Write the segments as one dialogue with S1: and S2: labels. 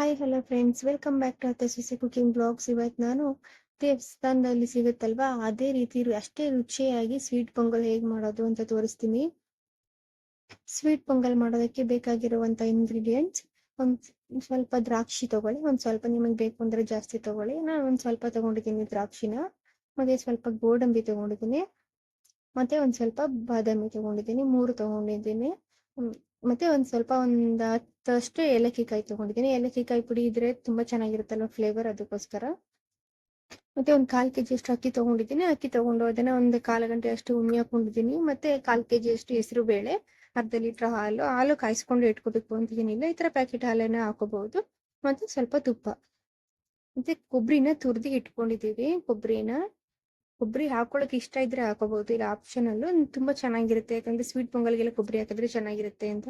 S1: Hi hello friends, welcome back to ಅತ್ತೆ ಸೊಸೆ cooking blogs. ಇವತ್ತು ನಾನು ದೇವಸ್ಥಾನದಲ್ಲಿ ಸಿಗುತ್ತಲ್ವಾ ಅದೇ ರೀತಿ ಅಷ್ಟೇ ರುಚಿಯಾಗಿ ಸ್ವೀಟ್ ಪೊಂಗಲ್ ಹೇಗೆ ಮಾಡೋದು ಅಂತ ತೋರಿಸ್ತೀನಿ. ಸ್ವೀಟ್ ಪೊಂಗಲ್ ಮಾಡೋದಕ್ಕೆ ಬೇಕಾಗಿರುವಂಥ ಇಂಗ್ರೀಡಿಯೆಂಟ್ಸ್: ಒಂದು ಸ್ವಲ್ಪ ದ್ರಾಕ್ಷಿ ತಗೊಳ್ಳಿ, ಒಂದು ಸ್ವಲ್ಪ ನಿಮಗೆ ಬೇಕು ಅಂದರೆ ಜಾಸ್ತಿ ತಗೊಳ್ಳಿ. ನಾನು ಒಂದು ಸ್ವಲ್ಪ ತಗೊಂಡಿದ್ದೀನಿ ದ್ರಾಕ್ಷಿನ, ಮತ್ತು ಸ್ವಲ್ಪ ಗೋಡಂಬಿ ತಗೊಂಡಿದ್ದೀನಿ, ಮತ್ತು ಒಂದು ಸ್ವಲ್ಪ ಬಾದಾಮಿ ತಗೊಂಡಿದ್ದೀನಿ, 3 ತಗೊಂಡಿದ್ದೀನಿ. ಮತ್ತು ಒಂದು 10 ಏಲಕ್ಕಿ ಕಾಯಿ ತಗೊಂಡಿದ್ದೀನಿ. ಏಲಕ್ಕಿ ಕಾಯಿ ಪುಡಿ ಇದ್ರೆ ತುಂಬ ಚೆನ್ನಾಗಿರುತ್ತಲ್ವ ಫ್ಲೇವರ್, ಅದಕ್ಕೋಸ್ಕರ. ಮತ್ತು ಒಂದು 1/4 kg ಅಷ್ಟು ಅಕ್ಕಿ ತಗೊಂಡಿದ್ದೀನಿ. ಅಕ್ಕಿ ತಗೊಂಡು ಅದನ್ನು ಒಂದು 1/4 ಗಂಟೆ ಅಷ್ಟು ಉಮ್ಮಿ ಹಾಕೊಂಡಿದ್ದೀನಿ. ಮತ್ತು 1/4 kg ಅಷ್ಟು ಹೆಸರು ಬೇಳೆ, ಅರ್ಧ ಲೀಟ್ರ್ ಹಾಲು ಕಾಯಿಸ್ಕೊಂಡು ಇಟ್ಕೋಬೇಕು ಅಂತಿದ್ದೀನಿಲ್ಲ, ಈ ಥರ ಪ್ಯಾಕೆಟ್ ಹಾಲನ್ನು ಹಾಕೋಬಹುದು. ಮತ್ತು ಸ್ವಲ್ಪ ತುಪ್ಪ, ಮತ್ತು ಕೊಬ್ಬರಿನ ತುರಿದು ಇಟ್ಕೊಂಡಿದ್ದೀವಿ. ಕೊಬ್ಬರಿ ಹಾಕೊಳ್ಳೋಕೆ ಇಷ್ಟ ಇದ್ರೆ ಹಾಕೋಬಹುದು, ಇಲ್ಲ ಆಪ್ಷನಲ್ಲು. ತುಂಬಾ ಚೆನ್ನಾಗಿರುತ್ತೆ, ಯಾಕಂದ್ರೆ ಸ್ವೀಟ್ ಪೊಂಗಲ್ಗೆಲ್ಲ ಕೊಬ್ಬರಿ ಹಾಕಿದ್ರೆ ಚೆನ್ನಾಗಿರುತ್ತೆ ಅಂತ.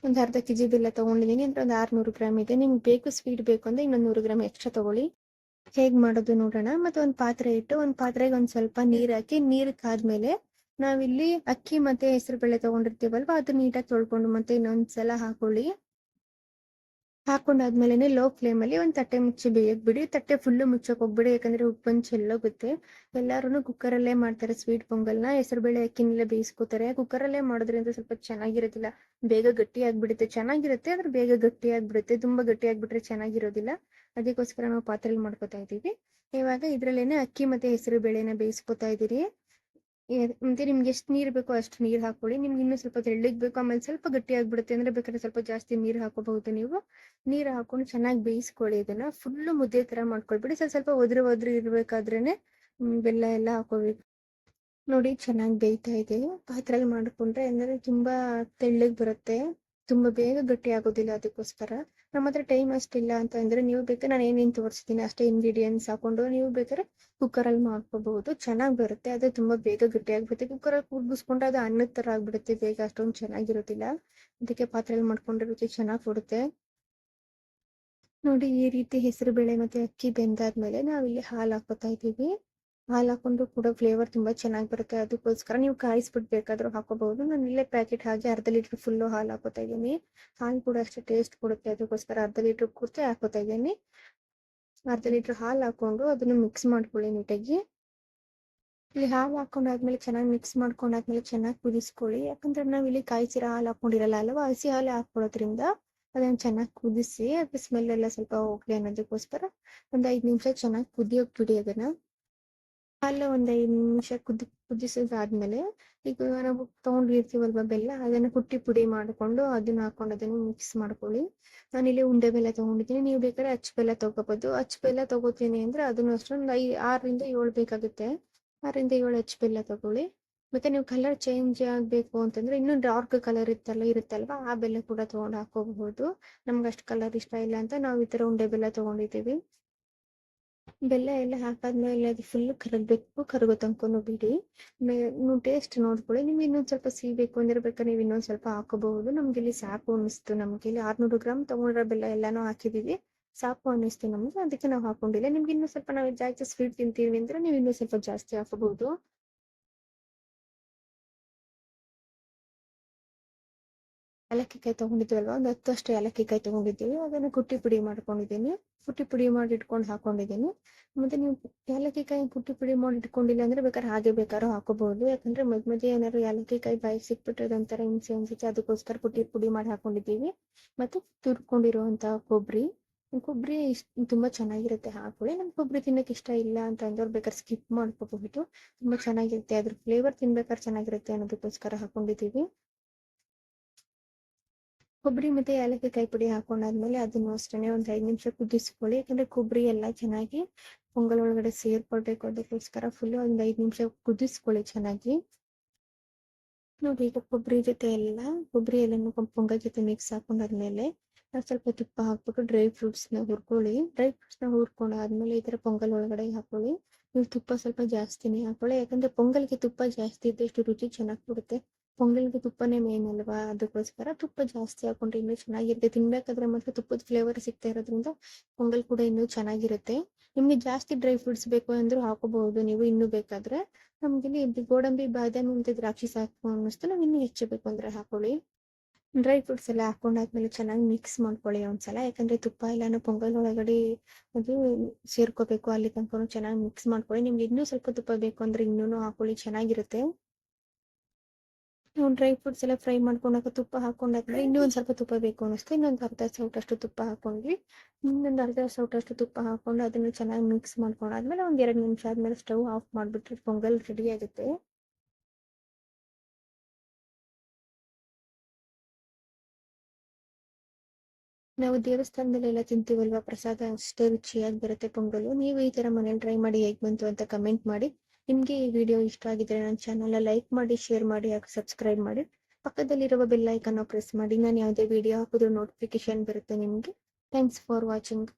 S1: ಒಂದು ಅರ್ಧ kg ಬೆಲ್ಲ ತಗೊಂಡಿದ್ದೀನಿ, ಅಂದ್ರೆ ಒಂದು 600 ಗ್ರಾಮ್ ಇದೆ. ನಿಮ್ಗೆ ಬೇಕು ಸ್ವೀಟ್ ಬೇಕು ಅಂದ್ರೆ ಇನ್ನೊಂದು 100 ಗ್ರಾಮ್ ಎಕ್ಸ್ಟ್ರಾ ತಗೊಳ್ಳಿ. ಹೇಗೆ ಮಾಡೋದು ನೋಡೋಣ. ಮತ್ತೆ ಒಂದು ಪಾತ್ರೆ ಇಟ್ಟು, ಒಂದು ಪಾತ್ರೆಗೆ ಒಂದು ಸ್ವಲ್ಪ ನೀರು ಹಾಕಿ, ನೀರು ಕಾದ್ಮೇಲೆ ನಾವಿಲ್ಲಿ ಅಕ್ಕಿ ಮತ್ತೆ ಹೆಸರು ಬೇಳೆ ತಗೊಂಡಿರ್ತೀವಲ್ವಾ, ಅದು ನೀಟಾಗಿ ತೊಳ್ಕೊಂಡು ಮತ್ತೆ ಇನ್ನೊಂದ್ಸಲ ಹಾಕೊಳ್ಳಿ. ಹಾಕೊಂಡಾದ್ಮೇಲೆ ಲೋ ಫ್ಲೇಮಲ್ಲಿ ಒಂದು ತಟ್ಟೆ ಮುಚ್ಚಿ ಬೇಯಕ್ಕೆ ಬಿಡಿ. ತಟ್ಟೆ ಫುಲ್ಲು ಮುಚ್ಚಕ್ಕೆ ಹೋಗ್ಬಿಡಿ, ಯಾಕಂದ್ರೆ ಉಪ್ಪನ್ನು ಚೆಲ್ಲೋಗುತ್ತೆ. ಎಲ್ಲರೂ ಕುಕ್ಕರಲ್ಲೇ ಮಾಡ್ತಾರೆ ಸ್ವೀಟ್ ಪೊಂಗಲ್ನ. ಹೆಸರುಬೇಳೆ ಅಕ್ಕಿನೆಲ್ಲ ಬೇಯಿಸ್ಕೋತಾರೆ. ಕುಕ್ಕರಲ್ಲೇ ಮಾಡೋದ್ರಿಂದ ಸ್ವಲ್ಪ ಚೆನ್ನಾಗಿರೋದಿಲ್ಲ, ಬೇಗ ಗಟ್ಟಿ ಆಗ್ಬಿಡುತ್ತೆ. ಚೆನ್ನಾಗಿರುತ್ತೆ ಆದ್ರೆ ಬೇಗ ಗಟ್ಟಿ ಆಗ್ಬಿಡುತ್ತೆ, ತುಂಬ ಗಟ್ಟಿ ಆಗ್ಬಿಟ್ರೆ ಚೆನ್ನಾಗಿರೋದಿಲ್ಲ. ಅದಕ್ಕೋಸ್ಕರ ನಾವು ಪಾತ್ರೆಯಲ್ಲಿ ಮಾಡ್ಕೊತಾ ಇದ್ದೀವಿ. ಇವಾಗ ಇದ್ರಲ್ಲೇನೆ ಅಕ್ಕಿ ಮತ್ತೆ ಹೆಸರು ಬೇಳೆನ ಬೇಯಿಸ್ಕೊತಾ ಇದ್ದೀರಿ. ಮತ್ತೆ ನಿಮ್ಗೆ ಎಷ್ಟು ನೀರು ಬೇಕೋ ಅಷ್ಟು ನೀರು ಹಾಕೊಳ್ಳಿ. ನಿಮ್ಗೆ ಇನ್ನೂ ಸ್ವಲ್ಪ ತೆಳ್ಳಗೆ ಬೇಕು, ಆಮೇಲೆ ಸ್ವಲ್ಪ ಗಟ್ಟಿ ಆಗ್ಬಿಡುತ್ತೆ ಅಂದ್ರೆ ಬೇಕಾದ್ರೆ ಸ್ವಲ್ಪ ಜಾಸ್ತಿ ನೀರು ಹಾಕೋಬಹುದು ನೀವು. ನೀರು ಹಾಕೊಂಡು ಚೆನ್ನಾಗಿ ಬೇಯಿಸ್ಕೊಳ್ಳಿ. ಇದನ್ನ ಫುಲ್ಲು ಮುದ್ದೆ ತರ ಮಾಡ್ಕೊಳ್ಬಿಡಿ. ಸ್ವಲ್ಪ ಒದ್ರು ಇರ್ಬೇಕಾದ್ರೇನೆ ಬೆಲ್ಲ ಎಲ್ಲ ಹಾಕೋಬೇಕು. ನೋಡಿ, ಚೆನ್ನಾಗಿ ಬೇಯ್ತಾ ಇದೆ. ಪಾತ್ರೆಯಲ್ಲಿ ಮಾಡ್ಕೊಂಡ್ರೆ ಅಂದ್ರೆ ತುಂಬಾ ತೆಳ್ಳಗೆ ಬರುತ್ತೆ, ತುಂಬಾ ಬೇಗ ಗಟ್ಟಿ ಆಗೋದಿಲ್ಲ. ಅದಕ್ಕೋಸ್ಕರ ನಮ್ಮ ಹತ್ರ ಟೈಮ್ ಅಷ್ಟಿಲ್ಲ ಅಂತ ಅಂದ್ರೆ ನೀವು ಬೇಕಾದ್ರೆ ನಾನು ಏನೇನು ತೋರಿಸ್ತೀನಿ ಅಷ್ಟೇ ಇಂಗ್ರೀಡಿಯೆಂಟ್ಸ್ ಹಾಕೊಂಡು ನೀವು ಬೇಕಾದ್ರೆ ಕುಕ್ಕರಲ್ಲಿ ಮಾಡ್ಕೋಬಹುದು. ಚೆನ್ನಾಗಿ ಬರುತ್ತೆ, ಅದು ತುಂಬಾ ಬೇಗ ಗಟ್ಟಿ ಆಗ್ಬಿಡುತ್ತೆ. ಕುಕ್ಕರಲ್ಲಿ ಕೂಗಿಸ್ಕೊಂಡ್ರೆ ಅದು ಅನ್ನದ ತರ ಆಗ್ಬಿಡುತ್ತೆ, ಬೇಗ ಅಷ್ಟೊಂದು ಚೆನ್ನಾಗಿರೋದಿಲ್ಲ. ಅದಕ್ಕೆ ಪಾತ್ರೆಯಲ್ಲಿ ಮಾಡ್ಕೊಂಡ್ರೆ ರುಚಿ ಚೆನ್ನಾಗಿ ಕೊಡುತ್ತೆ. ನೋಡಿ, ಈ ರೀತಿ ಹೆಸರು ಬೇಳೆ ಮತ್ತೆ ಅಕ್ಕಿ ಬೆಂದಾದ್ಮೇಲೆ ನಾವಿಲ್ಲಿ ಹಾಲು ಹಾಕೋತಾ ಇದ್ದೀವಿ. ಹಾಲು ಹಾಕೊಂಡು ಕೂಡ ಫ್ಲೇವರ್ ತುಂಬಾ ಚೆನ್ನಾಗಿ ಬರುತ್ತೆ. ಅದಕ್ಕೋಸ್ಕರ ನೀವು ಕಾಯಿಸ್ಬಿಟ್ಟು ಬೇಕಾದ್ರೂ ಹಾಕೋಬಹುದು. ನಾನು ಇಲ್ಲೇ ಪ್ಯಾಕೆಟ್ ಹಾಗೆ ಅರ್ಧ ಲೀಟರ್ ಫುಲ್ಲು ಹಾಲು ಹಾಕೋತಾ ಇದ್ದೀನಿ. ಹಾಲು ಕೂಡ ಅಷ್ಟೇ ಟೇಸ್ಟ್ ಕೊಡುತ್ತೆ, ಅದಕ್ಕೋಸ್ಕರ ಅರ್ಧ ಲೀಟರ್ ಪೂರ್ತಿ ಹಾಕೋತಾ ಇದ್ದೀನಿ. ಅರ್ಧ ಲೀಟರ್ ಹಾಲು ಹಾಕೊಂಡು ಅದನ್ನು ಮಿಕ್ಸ್ ಮಾಡ್ಕೊಳ್ಳಿ ನೀಟಾಗಿ. ಇಲ್ಲಿ ಹಾಲು ಹಾಕೊಂಡಾದ್ಮೇಲೆ ಚೆನ್ನಾಗಿ ಮಿಕ್ಸ್ ಮಾಡ್ಕೊಂಡಾದ್ಮೇಲೆ ಚೆನ್ನಾಗಿ ಕುದಿಸ್ಕೊಳ್ಳಿ. ಯಾಕಂದ್ರೆ ನಾವು ಇಲ್ಲಿ ಕಾಯಿಸಿರೋ ಹಾಲು ಹಾಕೊಂಡಿರಲ್ಲ ಅಲ್ವಾ, ಹಸಿ ಹಾಲು ಹಾಕೊಳ್ಳೋದ್ರಿಂದ ಅದನ್ನ ಚೆನ್ನಾಗಿ ಕುದಿಸಿ, ಅದ್ರ ಸ್ಮೆಲ್ ಎಲ್ಲ ಸ್ವಲ್ಪ ಹೋಗ್ಲಿ ಅನ್ನೋದಕ್ಕೋಸ್ಕರ ಒಂದು 5 ನಿಮಿಷ ಚೆನ್ನಾಗಿ ಕುದಿಯೋಕ್ ಬಿಡಿ ಅದನ್ನ. ಹಾಲು ಒಂದು 5 ನಿಮಿಷ ಕುದಿಸಿದಾದ್ಮೇಲೆ ಈಗ ನಾವು ತಗೊಂಡಿರ್ತೀವಲ್ವಾ ಬೆಲ್ಲ, ಅದನ್ನ ಪುಡಿ ಮಾಡ್ಕೊಂಡು ಅದನ್ನ ಹಾಕೊಂಡು ಅದನ್ನು ಮಿಕ್ಸ್ ಮಾಡ್ಕೊಳ್ಳಿ. ನಾನಿಲ್ಲಿ ಉಂಡೆ ಬೆಲ್ಲ ತಗೊಂಡಿದ್ದೀನಿ, ನೀವು ಬೇಕಾದ್ರೆ ಅಚ್ಚ ಬೆಲ್ಲ ತಗೋಬಹುದು. ಅಚ್ಚ ಬೆಲ್ಲ ತಗೋತೀನಿ ಅಂದ್ರೆ ಅದನ್ನು ಅಷ್ಟೊಂದು 6ರಿಂದ 7 ಬೇಕಾಗುತ್ತೆ. 6ರಿಂದ 7 ಅಚ್ಚ ಬೆಲ್ಲ ತಗೊಳ್ಳಿ. ಮತ್ತೆ ನೀವು ಕಲರ್ ಚೇಂಜ್ ಆಗ್ಬೇಕು ಅಂತಂದ್ರೆ ಇನ್ನೂ ಡಾರ್ಕ್ ಕಲರ್ ಇರುತ್ತಲ್ವಾ, ಆ ಬೆಲ್ಲ ಕೂಡ ತಗೊಂಡು ಹಾಕೋಬಹುದು. ನಮ್ಗೆ ಅಷ್ಟು ಕಲರ್ ಇಷ್ಟ ಇಲ್ಲ ಅಂತ ನಾವು ಈ ತರ ಉಂಡೆ ಬೆಲ್ಲ ತಗೊಂಡಿದ್ದೀವಿ. ಬೆಲ್ಲ ಎಲ್ಲ ಹಾಕಾದ್ಮೇಲೆ ಅದು ಫುಲ್ ಕರಗಬೇಕು, ಕರಗೋ ತನಕನೂ ಬಿಡಿ. ನೀವು ಟೇಸ್ಟ್ ನೋಡ್ಕೊಳ್ಳಿ. ನಿಮ್ಗೆ ಇನ್ನೊಂದು ಸ್ವಲ್ಪ ಸಿಹಿ ಬೇಕು ಅಂದ್ರೆ ಬೇಕಾದ್ರೆ ನೀವು ಇನ್ನೊಂದು ಸ್ವಲ್ಪ ಹಾಕೋಬಹುದು. ನಮ್ಗೆ ಇಲ್ಲಿ ಸಾಕು ಅನ್ನಿಸ್ತು. ನಮ್ಗೆ ಇಲ್ಲಿ 600 ಗ್ರಾಮ್ ತಗೊಂಡಿರೋ ಬೆಲ್ಲ ಎಲ್ಲಾನು ಹಾಕಿದೀವಿ, ಸಾಕು ಅನ್ನಿಸ್ತು ನಮ್ಗೆ, ಅದಕ್ಕೆ ನಾವು ಹಾಕೊಂಡಿಲ್ಲ. ನಿಮ್ಗೆ ಇನ್ನೂ ಸ್ವಲ್ಪ ನಾವು ಜಾಸ್ತಿ ಸ್ವೀಟ್ ತಿಂತೀವಿ ಅಂದ್ರೆ ನೀವು ಇನ್ನೂ ಸ್ವಲ್ಪ ಜಾಸ್ತಿ ಹಾಕೋಬಹುದು. ಏಲಕ್ಕಿ ಕಾಯಿ ತಗೊಂಡಿದ್ವಲ್ವಾ, ಒಂದು 10 ಅಷ್ಟು ಏಲಕ್ಕಿ ಕಾಯಿ ತಗೊಂಡಿದ್ದೀವಿ. ಅದನ್ನು ಪುಡಿ ಮಾಡ್ಕೊಂಡಿದ್ದೀನಿ. ಪುಡಿ ಮಾಡಿ ಇಟ್ಕೊಂಡು ಹಾಕೊಂಡಿದ್ದೀನಿ. ಮತ್ತೆ ನೀವು ಏಲಕ್ಕಿ ಕಾಯಿ ಪುಡಿ ಮಾಡಿ ಇಟ್ಕೊಂಡಿಲ್ಲ ಅಂದ್ರೆ ಬೇಕಾದ್ರೂ ಹಾಕೋಬಹುದು. ಯಾಕಂದ್ರೆ ಮಧ್ಯೆ ಏನಾದ್ರು ಏಲಕ್ಕಿ ಕಾಯಿ ಬಾಯಿಗೆ ಸಿಕ್ಬಿಟ್ರೆ ಅದೊಂಥರ ಹಿಂಸೆ ಅನ್ಸುತ್ತೆ, ಅದಕ್ಕೋಸ್ಕರ ಪುಡಿ ಮಾಡಿ ಹಾಕೊಂಡಿದ್ದೀವಿ. ಮತ್ತೆ ತುರ್ಕೊಂಡಿರುವಂತ ಕೊಬ್ಬರಿ ತುಂಬಾ ಚೆನ್ನಾಗಿರುತ್ತೆ, ಹಾಕೊಳ್ಳಿ. ನಮ್ಗೆ ಕೊಬ್ಬರಿ ತಿನ್ನಕ್ಕೆ ಇಷ್ಟ ಇಲ್ಲ ಅಂತ ಅಂದವ್ರು ಬೇಕಾದ್ರೆ ಸ್ಕಿಪ್ ಮಾಡ್ಕೋಬಹುದು. ತುಂಬಾ ಚೆನ್ನಾಗಿರುತ್ತೆ, ಅದ್ರ ಫ್ಲೇವರ್ ತಿನ್ಬೇಕಾದ್ರೆ ಚೆನ್ನಾಗಿರುತ್ತೆ ಅನ್ನೋದಕ್ಕೋಸ್ಕರ ಹಾಕೊಂಡಿದ್ದೀವಿ. ಕೊಬ್ಬರಿ ಮತ್ತೆ ಏಲಕ್ಕಿ ಕಾಯಿ ಪುಡಿ ಹಾಕೊಂಡಾದ್ಮೇಲೆ ಅದನ್ನು ಅಷ್ಟೇ ಒಂದು 5 ನಿಮಿಷ ಕುದಿಸ್ಕೊಳ್ಳಿ. ಯಾಕಂದ್ರೆ ಕೊಬ್ಬರಿ ಎಲ್ಲ ಚೆನ್ನಾಗಿ ಪೊಂಗಲ್ ಒಳಗಡೆ ಸೇರ್ಕೊಳ್ಬೇಕು, ಅದಕ್ಕೋಸ್ಕರ ಫುಲ್ ಒಂದು 5 ನಿಮಿಷ ಕುದಿಸ್ಕೊಳ್ಳಿ ಚೆನ್ನಾಗಿ. ನೋಡಿ, ಈಗ ಕೊಬ್ಬರಿ ಎಲ್ಲನೂ ಪೊಂಗಲ್ ಜೊತೆ ಮಿಕ್ಸ್ ಹಾಕೊಂಡಾದ್ಮೇಲೆ ಸ್ವಲ್ಪ ತುಪ್ಪ ಹಾಕ್ಬಿಟ್ಟು ಡ್ರೈ ಫ್ರೂಟ್ಸ್ನ ಹುರ್ಕೊಳ್ಳಿ. ಡ್ರೈ ಫ್ರೂಟ್ಸ್ನ ಹುರ್ಕೊಂಡಾದ್ಮೇಲೆ ಈ ತರ ಪೊಂಗಲ್ ಒಳಗಡೆ ಹಾಕೊಳ್ಳಿ. ನೀವು ತುಪ್ಪ ಸ್ವಲ್ಪ ಜಾಸ್ತಿನೇ ಹಾಕೊಳ್ಳಿ, ಯಾಕಂದ್ರೆ ಪೊಂಗಲ್ಗೆ ತುಪ್ಪ ಜಾಸ್ತಿ ಇದ್ದಷ್ಟು ರುಚಿ ಚೆನ್ನಾಗಿ ಕೊಡುತ್ತೆ. ಪೊಂಗಲ್ಗೆ ತುಪ್ಪನೇ ಮೇನ್ ಅಲ್ವಾ, ಅದಕ್ಕೋಸ್ಕರ ತುಪ್ಪ ಜಾಸ್ತಿ ಹಾಕೊಂಡ್ರೆ ಇನ್ನೂ ಚೆನ್ನಾಗಿರುತ್ತೆ. ತಿನ್ಬೇಕಾದ್ರೆ ಮಾತ್ರ ತುಪ್ಪದ ಫ್ಲೇವರ್ ಸಿಗ್ತಾ ಇರೋದ್ರಿಂದ ಪೊಂಗಲ್ ಕೂಡ ಇನ್ನೂ ಚೆನ್ನಾಗಿರುತ್ತೆ. ನಿಮ್ಗೆ ಜಾಸ್ತಿ ಡ್ರೈ ಫ್ರೂಟ್ಸ್ ಬೇಕು ಅಂದ್ರೂ ಹಾಕೋಬಹುದು ನೀವು ಇನ್ನೂ ಬೇಕಾದ್ರೆ. ನಮ್ಗೆ ಇಲ್ಲಿ ಗೋಡಂಬಿ ಬಾದಾಮಿ ಮತ್ತೆ ದ್ರಾಕ್ಷಿ ಸಾಕು ಅನ್ನಿಸ್ತು, ನಾವು ಇನ್ನೂ ಹೆಚ್ಚು ಬೇಕು ಅಂದ್ರೆ ಹಾಕೊಳ್ಳಿ. ಡ್ರೈ ಫ್ರೂಟ್ಸ್ ಎಲ್ಲ ಹಾಕೊಂಡಾದ್ಮೇಲೆ ಚೆನ್ನಾಗಿ ಮಿಕ್ಸ್ ಮಾಡ್ಕೊಳ್ಳಿ ಒಂದ್ಸಲ. ಯಾಕಂದ್ರೆ ತುಪ್ಪ ಎಲ್ಲಾನು ಪೊಂಗಲ್ ಒಳಗಡೆ ಅದು ಸೇರ್ಕೋಬೇಕು. ಅಲ್ಲಿ ತನಕನೂ ಚೆನ್ನಾಗಿ ಮಿಕ್ಸ್ ಮಾಡ್ಕೊಳ್ಳಿ. ನಿಮ್ಗೆ ಇನ್ನೂ ಸ್ವಲ್ಪ ತುಪ್ಪ ಬೇಕು ಅಂದ್ರೆ ಇನ್ನೂ ಹಾಕೊಳ್ಳಿ, ಚೆನ್ನಾಗಿರುತ್ತೆ. ನಾವು ಡ್ರೈ ಫ್ರೂಟ್ಸ್ ಎಲ್ಲ ಫ್ರೈ ಮಾಡ್ಕೊಂಡಾಗ ತುಪ್ಪ ಹಾಕೊಂಡಾದ್ಮೇಲೆ ಇನ್ನೂ ಒಂದು ಸ್ವಲ್ಪ ತುಪ್ಪ ಬೇಕು ಅನ್ನಿಸ್ತು, ಇನ್ನೊಂದು ಅರ್ಧ ಸೌಟಷ್ಟು ತುಪ್ಪ ಹಾಕೊಂಡ್ವಿ. ಇನ್ನೊಂದು ಅರ್ಧ ಸೌಟಷ್ಟು ತುಪ್ಪ ಹಾಕೊಂಡು ಅದನ್ನು ಚೆನ್ನಾಗಿ ಮಿಕ್ಸ್ ಮಾಡ್ಕೊಂಡಾದ್ಮೇಲೆ ಒಂದು 2 ನಿಮಿಷ ಆದ್ಮೇಲೆ ಸ್ಟವ್ ಆಫ್ ಮಾಡಿಬಿಟ್ರೆ ಪೊಂಗಲ್ ರೆಡಿ ಆಗುತ್ತೆ. ನಾವು ದೇವಸ್ಥಾನದಲ್ಲೆಲ್ಲ ತಿಂತೀವಲ್ವಾ ಪ್ರಸಾದ, ಅಷ್ಟೇ ರುಚಿಯಾಗಿ ಬರುತ್ತೆ ಪೊಂಗಲು. ನೀವು ಈ ಥರ ಮನೇಲಿ ಟ್ರೈ ಮಾಡಿ ಹೇಗೆ ಬಂತು ಅಂತ ಕಮೆಂಟ್ ಮಾಡಿ. ನಿಮಗೆ ಈ ವಿಡಿಯೋ ಇಷ್ಟ ಆಗಿದ್ರೆ ನನ್ನ ಚಾನಲ್ನ ಲೈಕ್ ಮಾಡಿ, ಶೇರ್ ಮಾಡಿ ಹಾಗೂ ಸಬ್ಸ್ಕ್ರೈಬ್ ಮಾಡಿ. ಪಕ್ಕದಲ್ಲಿರುವ ಬೆಲ್ ಐಕನ್ನ ಪ್ರೆಸ್ ಮಾಡಿ. ನಾನು ಯಾವುದೇ ವಿಡಿಯೋ ಹಾಕಿದ್ರೂ ನೋಟಿಫಿಕೇಶನ್ ಬರುತ್ತೆ ನಿಮಗೆ. Thanks for watching.